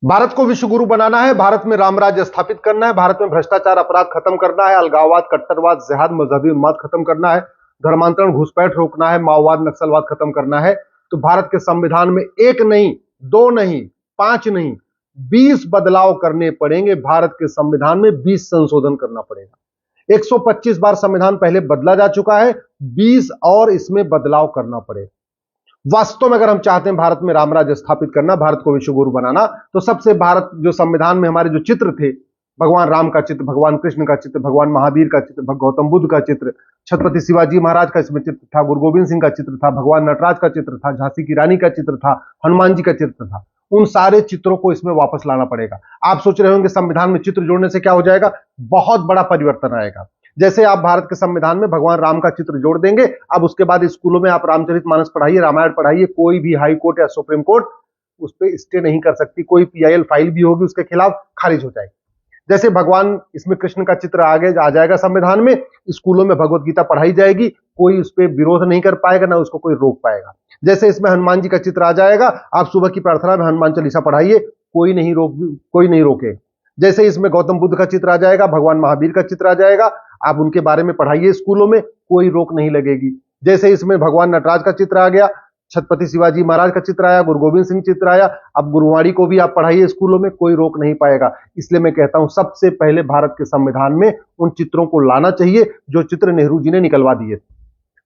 भारत को विश्व गुरु बनाना है, भारत में राम राज्य स्थापित करना है, भारत में भ्रष्टाचार अपराध खत्म करना है, अलगाववाद, कट्टरवाद, जिहाद, मजहबी उन्माद खत्म करना है, धर्मांतरण, घुसपैठ रोकना है, माओवाद, नक्सलवाद खत्म करना है। तो भारत के संविधान में एक नहीं, दो नहीं, पांच नहीं, 20 बदलाव करने पड़ेंगे। भारत के संविधान में 20 संशोधन करना पड़ेगा। 125 बार संविधान पहले बदला जा चुका है, 20 और इसमें बदलाव करना पड़ेगा। वास्तव में अगर हम चाहते हैं भारत में राम राज्य स्थापित करना, भारत को विश्व गुरु बनाना, तो सबसे भारत जो संविधान में हमारे जो चित्र थे, भगवान राम का चित्र, भगवान कृष्ण का चित्र, भगवान महावीर का चित्र, गौतम बुद्ध का चित्र, छत्रपति शिवाजी महाराज का इसमें चित्र था, गुरु गोविंद सिंह का चित्र था, भगवान नटराज का चित्र था, झांसी की रानी का चित्र था, हनुमान जी का चित्र था, उन सारे चित्रों को इसमें वापस लाना पड़ेगा। आप सोच रहे होंगे संविधान में चित्र जोड़ने से क्या हो जाएगा? बहुत बड़ा परिवर्तन आएगा। जैसे आप भारत के संविधान में भगवान राम का चित्र जोड़ देंगे, अब उसके बाद स्कूलों में आप रामचरितमानस पढ़ाइए, रामायण पढ़ाइए, कोई भी हाई कोर्ट या सुप्रीम कोर्ट उस पर स्टे नहीं कर सकती। कोई पीआईएल फाइल भी होगी उसके खिलाफ खारिज हो जाएगी। जैसे भगवान इसमें कृष्ण का चित्र आगे आ जाएगा संविधान में, स्कूलों में भगवत गीता पढ़ाई जाएगी, कोई उस पर विरोध नहीं कर पाएगा, ना उसको कोई रोक पाएगा। जैसे इसमें हनुमान जी का चित्र आ जाएगा, आप सुबह की प्रार्थना में हनुमान चालीसा पढ़ाइए, कोई नहीं रोके। जैसे इसमें गौतम बुद्ध का चित्र आ जाएगा, भगवान महावीर का चित्र आ जाएगा, आप उनके बारे में पढ़ाइए स्कूलों में, कोई रोक नहीं लगेगी। जैसे इसमें भगवान नटराज का चित्र आ गया, छत्रपति शिवाजी महाराज का चित्र आया, गुरु गोविंद सिंह चित्र आया, अब गुरुवाणी को भी आप पढ़ाइए स्कूलों में, कोई रोक नहीं पाएगा। इसलिए मैं कहता हूं सबसे पहले भारत के संविधान में उन चित्रों को लाना चाहिए जो चित्र नेहरू जी ने निकलवा दिए।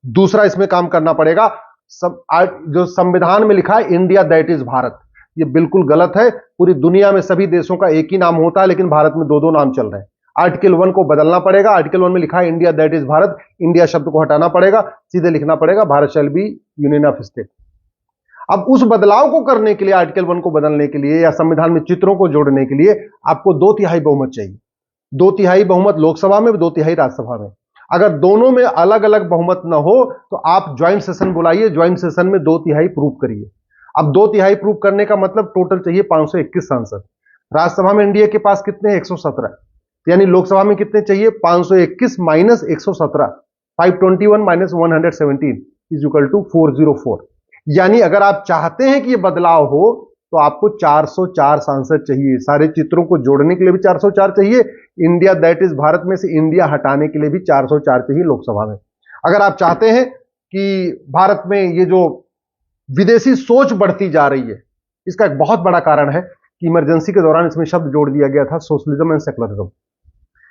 दूसरा इसमें काम करना पड़ेगा, जो संविधान में लिखा है इंडिया दैट इज भारत, ये बिल्कुल गलत है। पूरी दुनिया में सभी देशों का एक ही नाम होता है, लेकिन भारत में दो दो नाम चल रहे हैं। आर्टिकल 1 को बदलना पड़ेगा। आर्टिकल 1 में लिखा है India that is Bharat, India शब्द को हटाना पड़ेगा, सीधे लिखना पड़ेगा Bharat shall be union of state. अब उस बदलाव को करने के लिए, आर्टिकल 1 को बदलने के लिए या संविधान में चित्रों को जोड़ने के लिए आपको 2/3 बहुमत चाहिए। 2/3 बहुमत लोकसभा में, 2/3 राज्यसभा में। अगर दोनों में अलग अलग बहुमत ना हो तो आप ज्वाइंट सेशन बुलाइए, ज्वाइंट सेशन में 2/3 प्रूव करिए। अब 2/3 प्रूव करने का मतलब टोटल चाहिए 521 सांसद। राज्यसभा में एनडीए के पास कितने? 117, यानी लोकसभा में कितने चाहिए? 521 minus 117, 521 minus 117 is equal to 404। यानी अगर आप चाहते हैं कि यह बदलाव हो तो आपको 404 सांसद चाहिए। सारे चित्रों को जोड़ने के लिए भी 404 चाहिए, इंडिया दैट इज भारत में से इंडिया हटाने के लिए भी 404 चाहिए लोकसभा में। अगर आप चाहते हैं कि भारत में ये जो विदेशी सोच बढ़ती जा रही है, इसका एक बहुत बड़ा कारण है कि इमरजेंसी के दौरान इसमें शब्द जोड़ दिया गया था सोशलिज्म एंड सेकुलरिज्म।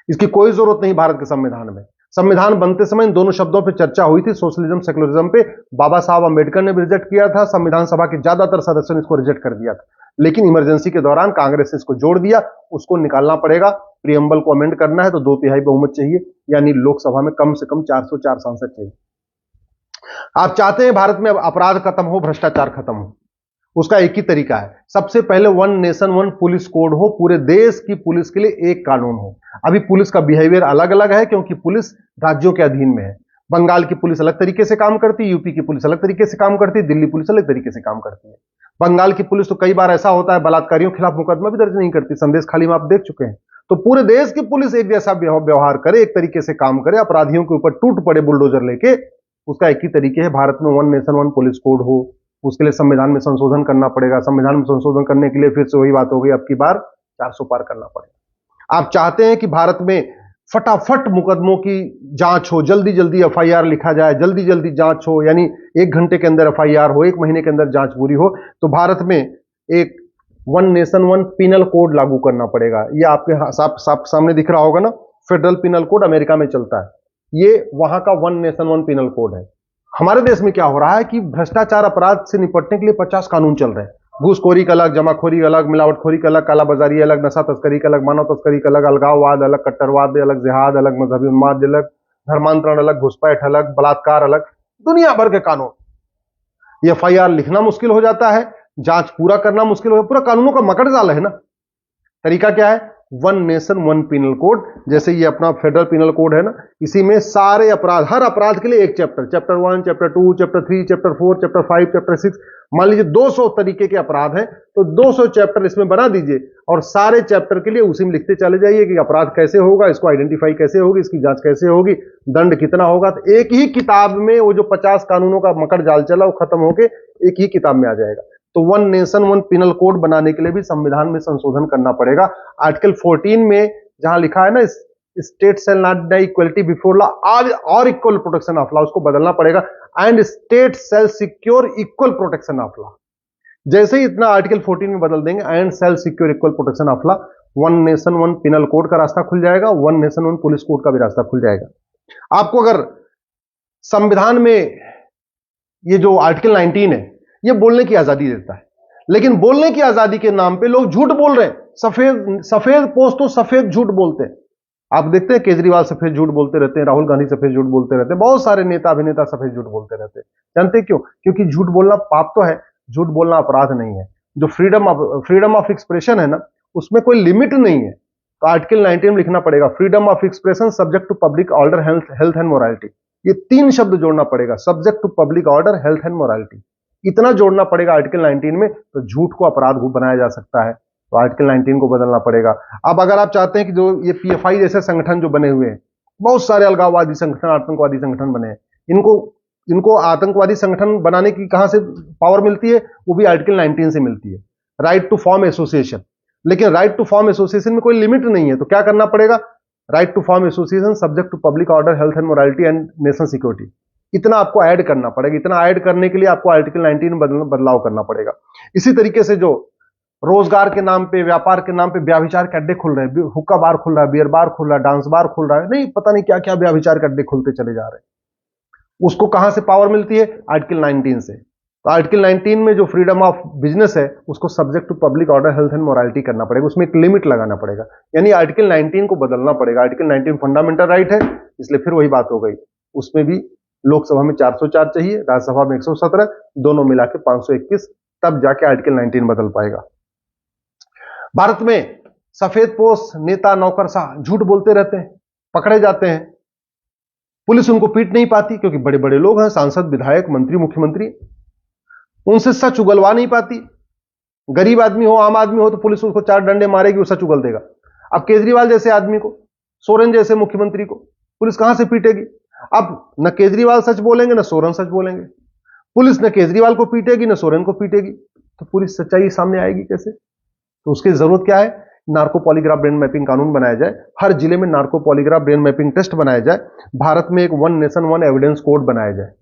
इसकी कोई जरूरत नहीं भारत के संविधान में। संविधान बनते समय इन दोनों शब्दों पर चर्चा हुई थी, सोशलिज्म सेकुलरिज्म पे। बाबा साहब अंबेडकर ने भी रिजेक्ट किया था, संविधान सभा के ज्यादातर सदस्यों ने इसको रिजेक्ट कर दिया था, लेकिन इमरजेंसी के दौरान कांग्रेस ने इसको जोड़ दिया। उसको निकालना पड़ेगा, प्रियम्बल को अमेंड करना है तो 2/3 बहुमत चाहिए, यानी लोकसभा में कम से कम 404 सांसद चाहिए। आप चाहते हैं भारत में अपराध खत्म हो, भ्रष्टाचार खत्म हो, उसका एक ही तरीका है, सबसे पहले 1 नेशन 1 पुलिस कोड हो, पूरे देश की पुलिस के लिए एक कानून हो। अभी पुलिस का बिहेवियर अलग अलग है क्योंकि पुलिस राज्यों के अधीन में है। बंगाल की पुलिस अलग तरीके से काम करती है, यूपी की पुलिस अलग तरीके से काम करती है, दिल्ली पुलिस अलग तरीके से काम करती है। बंगाल की पुलिस तो कई बार ऐसा होता है बलात्कारियों के खिलाफ मुकदमा भी दर्ज नहीं करती, संदेश खाली में आप देख चुके हैं। तो पूरे देश की पुलिस एक जैसा व्यवहार करे, एक तरीके से काम करे, अपराधियों के ऊपर टूट पड़े बुलडोजर लेके, उसका एक ही तरीके है। भारत में 1 नेशन 1 पुलिस कोड हो, उसके लिए संविधान में संशोधन करना पड़ेगा। संविधान में संशोधन करने के लिए फिर से वही बात हो गई, अब की बार 400 पार करना पड़ेगा। आप चाहते हैं कि भारत में फटाफट मुकदमों की जांच हो, जल्दी जल्दी एफआईआर लिखा जाए, जल्दी जल्दी जांच हो, यानी 1 घंटे के अंदर एफआईआर हो, 1 महीने के अंदर जांच पूरी हो, तो भारत में एक 1 नेशन 1 पिनल कोड लागू करना पड़ेगा। ये आपके सामने दिख रहा होगा ना, फेडरल पिनल कोड अमेरिका में चलता है, ये वहां का 1 नेशन 1 पिनल कोड है। हमारे देश में क्या हो रहा है कि भ्रष्टाचार अपराध से निपटने के लिए 50 कानून चल रहे हैं। घूसखोरी का अलग, जमाखोरी अलग, मिलावटखोरी का अलग, कालाबाजारी अलग, नशा तस्करी का अलग, मानव तस्करी का अलग, अलगाववाद अलग, कट्टरवाद अलग, जिहाद अलग, मजहबी उन्माद अलग, धर्मांतरण अलग, घुसपैठ अलग, बलात्कार अलग, दुनिया भर के कानून। ये एफआईआर लिखना मुश्किल हो जाता है, जांच पूरा करना मुश्किल हो, पूरा कानूनों का मकड़ जाल है ना। तरीका क्या है? 1 नेशन 1 पिनल कोड। जैसे ये अपना फेडरल पिनल कोड है ना, इसी में सारे अपराध, हर अपराध के लिए एक chapter, chapter 1, chapter 2, chapter 3, chapter 4, chapter 5, chapter 6। मान लीजिए 200 तरीके के अपराध हैं, तो 200 चैप्टर इसमें बना दीजिए और सारे चैप्टर के लिए उसी में लिखते चले जाइए कि अपराध कैसे होगा, इसको आइडेंटिफाई कैसे होगी, इसकी जांच कैसे होगी, दंड कितना होगा। तो एक ही किताब में वो जो 50 कानूनों का मकड़ जाल चला वो खत्म होके एक ही किताब में आ जाएगा। तो one nation one penal code बनाने के लिए भी संविधान में संशोधन करना पड़ेगा। आर्टिकल 14 में जहां लिखा है ना, state shall not deny equality before law और इक्वल प्रोटेक्शन ऑफ लॉ, उसको बदलना पड़ेगा and state shall secure equal protection of law. जैसे ही इतना आर्टिकल 14 में बदल देंगे, and shall secure equal protection of law, one nation one penal code का रास्ता खुल जाएगा, one nation one police code का भी रास्ता खुल जाएगा। आपको अगर संविधान में ये जो आर्टिकल 19 है, ये बोलने की आजादी देता है, लेकिन बोलने की आजादी के नाम पे लोग झूठ बोल रहे हैं। सफेद पोस्ट तो सफेद झूठ बोलते हैं। आप देखते हैं केजरीवाल सफेद झूठ बोलते रहते हैं, राहुल गांधी सफेद झूठ बोलते रहते हैं, बहुत सारे नेता अभिनेता सफेद झूठ बोलते रहते हैं। जानते क्यों? क्योंकि झूठ बोलना पाप तो है, झूठ बोलना अपराध नहीं है। जो फ्रीडम ऑफ एक्सप्रेशन है ना, उसमें कोई लिमिट नहीं है। तो आर्टिकल 19 में लिखना पड़ेगा freedom of expression subject to public order, health and morality. ये 3 शब्द जोड़ना पड़ेगा, subject to public order, health and morality, इतना जोड़ना पड़ेगा आर्टिकल 19 में, तो झूठ को अपराध बनाया जा सकता है। तो आर्टिकल 19 को बदलना पड़ेगा। अब अगर आप चाहते हैं कि जो ये पीएफआई जैसे संगठन जो बने हुए हैं, बहुत सारे अलगाववादी संगठन, आतंकवादी संगठन बने हैं, इनको आतंकवादी संगठन बनाने की कहां से पावर मिलती है? वो भी आर्टिकल 19 से मिलती है, राइट टू फॉर्म एसोसिएशन। लेकिन राइट टू फॉर्म एसोसिएशन में कोई लिमिट नहीं है, तो क्या करना पड़ेगा? Right to form association subject to public order, health and morality and national security, इतना आपको ऐड करना पड़ेगा। इतना ऐड करने के लिए आपको आर्टिकल 19 में बदलाव करना पड़ेगा। इसी तरीके से जो रोजगार के नाम पे, व्यापार के नाम पे व्याभिचार के अड्डे खुल रहे हैं, हुक्का बार खुल रहा है, बियर बार खुल रहा है, डांस बार खुल रहा है, नहीं पता नहीं क्या क्या व्याभिचार के अड्डे खुलते चले जा रहे हैं, उसको कहां से पावर मिलती है? आर्टिकल 19 से। तो आर्टिकल 19 में जो फ्रीडम ऑफ बिजनेस है, उसको subject to public order, health and morality करना पड़ेगा, उसमें एक लिमिट लगाना पड़ेगा, यानी आर्टिकल 19 को बदलना पड़ेगा। आर्टिकल 19 फंडामेंटल राइट है, इसलिए फिर वही बात हो गई, उसमें भी लोकसभा में 404 चाहिए, राज्यसभा में 117, दोनों मिला के 521, तब जाके आर्टिकल 19 बदल पाएगा। भारत में सफेदपोश नेता नौकरशाह झूठ बोलते रहते हैं, पकड़े जाते हैं, पुलिस उनको पीट नहीं पाती क्योंकि बड़े बड़े लोग हैं, सांसद, विधायक, मंत्री, मुख्यमंत्री, उनसे सच उगलवा नहीं पाती। गरीब आदमी हो, आम आदमी हो, तो पुलिस उसको 4 डंडे मारेगी, वो सच उगल देगा। अब केजरीवाल जैसे आदमी को, सोरेन जैसे मुख्यमंत्री को पुलिस कहां से पीटेगी? अब न केजरीवाल सच बोलेंगे, न सोरेन सच बोलेंगे, पुलिस न केजरीवाल को पीटेगी, न सोरेन को पीटेगी, तो पुलिस सच्चाई सामने आएगी कैसे? तो उसकी जरूरत क्या है? नार्को पॉलीग्राफ ब्रेन मैपिंग कानून बनाया जाए, हर जिले में narco polygraph brain mapping test बनाया जाए, भारत में एक one nation one evidence code बनाया जाए।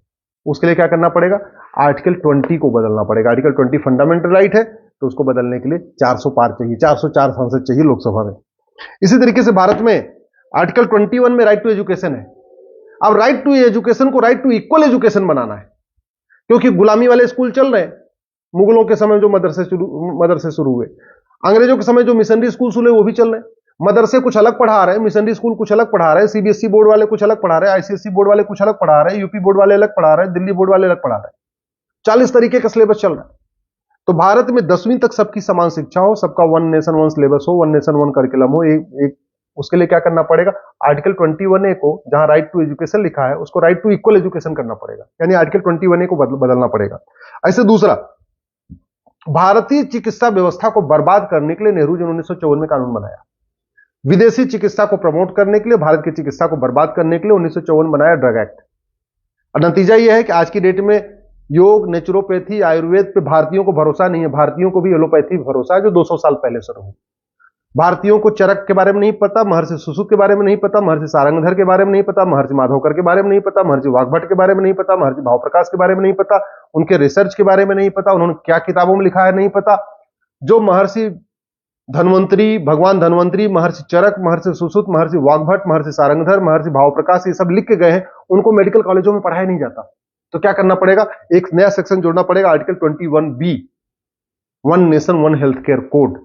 उसके लिए क्या करना पड़ेगा? आर्टिकल 20 को बदलना पड़ेगा। आर्टिकल 20 फंडामेंटल राइट है, तो उसको बदलने के लिए 400 पार चाहिए, 404 सांसद चाहिए लोकसभा में। इसी तरीके से भारत में आर्टिकल 21 में राइट टू एजुकेशन है। अब राइट टू एजुकेशन को राइट टू इक्वल एजुकेशन बनाना है, क्योंकि गुलामी वाले स्कूल चल रहे हैं। मुगलों के समय जो मदरसे शुरू हुए, अंग्रेजों के समय जो मिशनरी स्कूल खुले वो भी चल रहे हैं। मदरसे कुछ अलग पढ़ा रहे हैं, मिशनरी स्कूल कुछ अलग पढ़ा रहे हैं, सीबीएसई बोर्ड वाले कुछ अलग पढ़ा रहे हैं, आईसीएसई बोर्ड वाले कुछ अलग पढ़ा रहे हैं, यूपी बोर्ड वाले अलग पढ़ा रहे हैं, दिल्ली बोर्ड वाले अलग पढ़ा रहे हैं। 40 तरीके का सिलेबस चल रहा है। तो भारत में 10वीं तक सबकी समान शिक्षा हो, सबका वन नेशन वन सिलेबस हो, वन नेशन वन करिकुलम हो, एक उसके लिए क्या करना पड़ेगा? आर्टिकल 21A को, जहां राइट टू एजुकेशन लिखा है, उसको राइट टू इक्वल एजुकेशन करना पड़ेगा, यानी आर्टिकल 21A को बदलना पड़ेगा। ऐसे दूसरा, भारतीय चिकित्सा व्यवस्था को बर्बाद करने के लिए नेहरू जी ने 1954 में कानून बनाया। विदेशी चिकित्सा को प्रमोट करने के लिए, भारत की चिकित्सा को बर्बाद करने के लिए 1954 बनाया ड्रग एक्ट। और नतीजा यह है कि आज की डेट में योग, नेचुरोपैथी, आयुर्वेद पे भारतीयों को भरोसा नहीं है। भारतीयों को भी एलोपैथी भरोसा है, जो 200 साल पहले शुरू हुई। भारतीयों को चरक के बारे में नहीं पता, महर्षि सुश्रुत के बारे में नहीं पता, महर्षि सारंगधर के बारे में नहीं पता, महर्षि माधवकर के बारे में नहीं पता, महर्षि वाघभट्ट के बारे में नहीं पता, महर्षि भावप्रकाश के बारे में नहीं पता, उनके रिसर्च के बारे में नहीं पता, उन्होंने क्या किताबों में लिखा है नहीं पता। जो महर्षि धन्वंतरी, भगवान धन्वंतरी, महर्षि चरक, महर्षि सुश्रुत, महर्षि वाघभट्ट, महर्षि सारंगधर, महर्षि भावप्रकाश, ये सब लिख के गए हैं, उनको मेडिकल कॉलेजों में पढ़ाया नहीं जाता। तो क्या करना पड़ेगा? एक नया सेक्शन जोड़ना पड़ेगा, article 21B, one nation one health care code.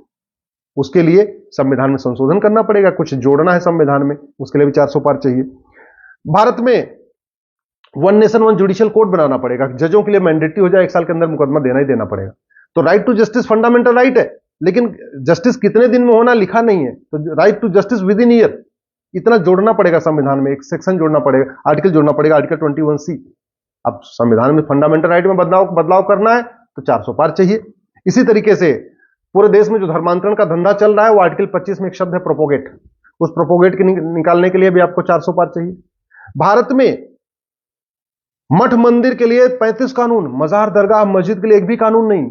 उसके लिए संविधान में संशोधन करना पड़ेगा, कुछ जोड़ना है संविधान में, उसके लिए भी 400 पार चाहिए। भारत में one nation one judicial code बनाना पड़ेगा, जजों के लिए मैंडेटरी हो जाए, 1 साल के अंदर मुकदमा देना ही देना पड़ेगा। तो right to justice fundamental right है, लेकिन जस्टिस कितने दिन में होना लिखा नहीं है। तो right to justice within year, इतना जोड़ना पड़ेगा संविधान में, एक सेक्शन जोड़ना पड़ेगा, आर्टिकल जोड़ना पड़ेगा, आर्टिकल 21C। अब संविधान में फंडामेंटल राइट में बदलाव करना है तो 400 पार चाहिए। इसी तरीके से पूरे देश में जो धर्मांतरण का धंधा चल रहा है, वो आर्टिकल 25 में एक शब्द है प्रोपोगेट, उस प्रोपोगेट के निकालने के लिए भी आपको 400 पार चाहिए। भारत में मठ मंदिर के लिए 35 कानून, मजार, दरगाह, मस्जिद के लिए एक भी कानून नहीं।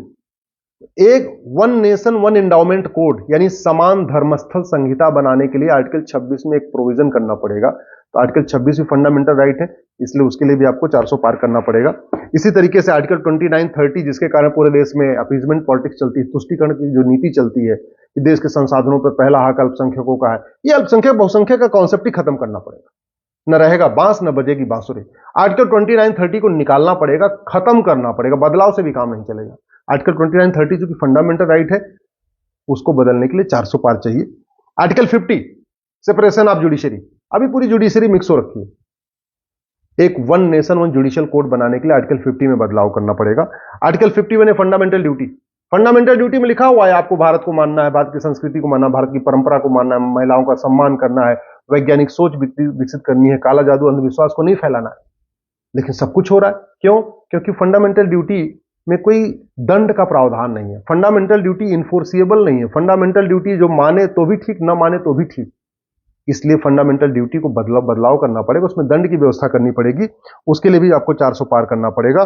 एक one nation one endowment code यानी समान धर्मस्थल संहिता बनाने के लिए आर्टिकल 26 में एक प्रोविजन करना पड़ेगा। तो आर्टिकल 26 भी फंडामेंटल राइट है, इसलिए उसके लिए भी आपको 400 पार करना पड़ेगा। इसी तरीके से आर्टिकल 29, 30 जिसके कारण पूरे देश में अपीजमेंट पॉलिटिक्स चलती है, तुष्टीकरण की जो नीति चलती है कि देश के संसाधनों पर पहला हक अल्पसंख्यकों का है, ये अल्पसंख्यक बहुसंख्यक का कॉन्सेप्ट ही खत्म करना पड़ेगा। न रहेगा बांस न बजेगी बांसुरी। आर्टिकल 29, 30 को निकालना पड़ेगा, खत्म करना पड़ेगा, बदलाव से भी काम नहीं चलेगा। आर्टिकल 29, 30 जो कि फंडामेंटल राइट है, उसको बदलने के लिए 400 पार चाहिए। आर्टिकल 50 सेपरेशन ऑफ जुडिशरी, अभी पूरी जुडिशरी मिक्स हो रखी है। एक one nation one judicial code बनाने के लिए आर्टिकल 50 में बदलाव करना पड़ेगा। आर्टिकल 51 है फंडामेंटल ड्यूटी। फंडामेंटल ड्यूटी में लिखा हुआ है आपको भारत को मानना है, भारत की संस्कृति को मानना है, भारत की परंपरा को मानना है, महिलाओं का सम्मान करना है, वैज्ञानिक सोच विकसित करनी है, काला जादू अंधविश्वास को नहीं फैलाना है। लेकिन सब कुछ हो रहा है, क्यों? क्योंकि फंडामेंटल ड्यूटी में कोई दंड का प्रावधान नहीं है। फंडामेंटल ड्यूटी इन्फोर्सिएबल नहीं है। फंडामेंटल ड्यूटी जो माने तो भी ठीक, ना माने तो भी ठीक। इसलिए फंडामेंटल ड्यूटी को बदलाव करना पड़ेगा, उसमें दंड की व्यवस्था करनी पड़ेगी। उसके लिए भी आपको 400 पार करना पड़ेगा।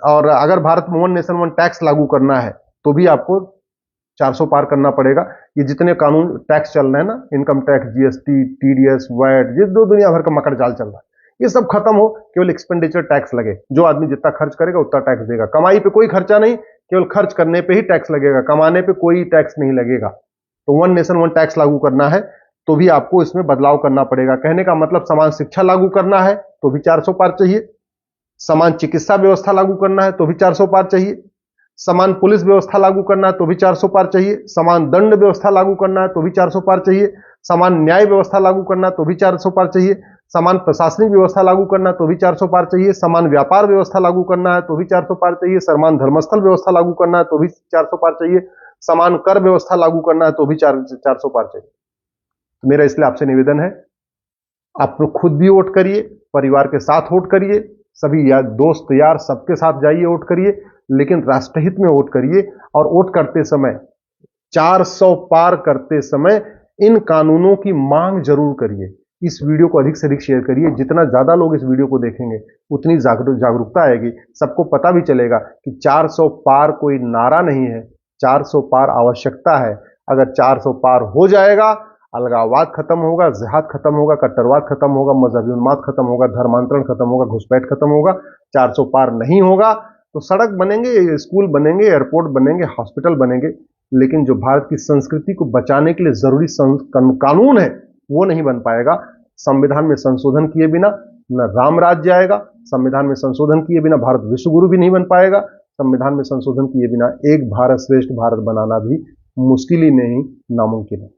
और अगर भारत में वन नेशन वन टैक्स लागू करना है तो भी आपको 400 पार करना पड़ेगा। ये जितने कानून टैक्स चल रहे हैं ना, income tax, GST, TDS, VAT, ये दो दुनिया भर का मकर जाल चल रहा है, ये सब खत्म हो, केवल एक्सपेंडिचर टैक्स लगे। जो आदमी जितना खर्च करेगा उतना टैक्स देगा। कमाई पे कोई खर्चा नहीं, केवल खर्च करने पे ही टैक्स लगेगा, कमाने पे कोई टैक्स नहीं लगेगा। तो वन नेशन वन टैक्स लागू करना है तो भी आपको इसमें बदलाव करना पड़ेगा। कहने का मतलब समान शिक्षा लागू करना है तो भी 400 पार चाहिए, समान चिकित्सा व्यवस्था लागू करना है तो भी 400 पार चाहिए, समान पुलिस व्यवस्था लागू करना है तो भी 400 पार चाहिए, समान दंड व्यवस्था लागू करना है तो भी 400 पार चाहिए, समान न्याय व्यवस्था लागू करना है तो भी 400 पार चाहिए, समान प्रशासनिक व्यवस्था लागू करना है तो भी 400 पार चाहिए, समान व्यापार व्यवस्था लागू करना है तो भी 400 पार चाहिए, समान धर्मस्थल व्यवस्था लागू करना है तो भी 400 पार चाहिए, समान कर व्यवस्था लागू करना है तो भी 400 पार चाहिए। तो मेरा इसलिए आपसे निवेदन है, आप खुद भी वोट करिए, परिवार के साथ वोट करिए, सभी यार दोस्त यार सबके साथ जाइए वोट करिए, लेकिन राष्ट्रहित में वोट करिए। और वोट करते समय 400 पार करते समय इन कानूनों की मांग जरूर करिए। इस वीडियो को अधिक से अधिक शेयर करिए। जितना ज्यादा लोग इस वीडियो को देखेंगे उतनी जागरूकता आएगी, सबको पता भी चलेगा कि 400 पार कोई नारा नहीं है, 400 पार आवश्यकता है। अगर 400 पार हो जाएगा, अलगाववाद खत्म होगा, जिहाद खत्म होगा, कट्टरवाद खत्म होगा, मजहबी उन्माद खत्म होगा, धर्मांतरण खत्म होगा, घुसपैठ खत्म होगा। 400 पार नहीं होगा तो सड़क बनेंगे, स्कूल बनेंगे, एयरपोर्ट बनेंगे, हॉस्पिटल बनेंगे, लेकिन जो भारत की संस्कृति को बचाने के लिए जरूरी कानून है वो नहीं बन पाएगा। संविधान में संशोधन किए बिना न राम राज्य आएगा, संविधान में संशोधन किए बिना भारत विश्व गुरु भी नहीं बन पाएगा, संविधान में संशोधन किए बिना एक भारत श्रेष्ठ भारत बनाना भी मुश्किल ही नहीं, नामुमकिन है।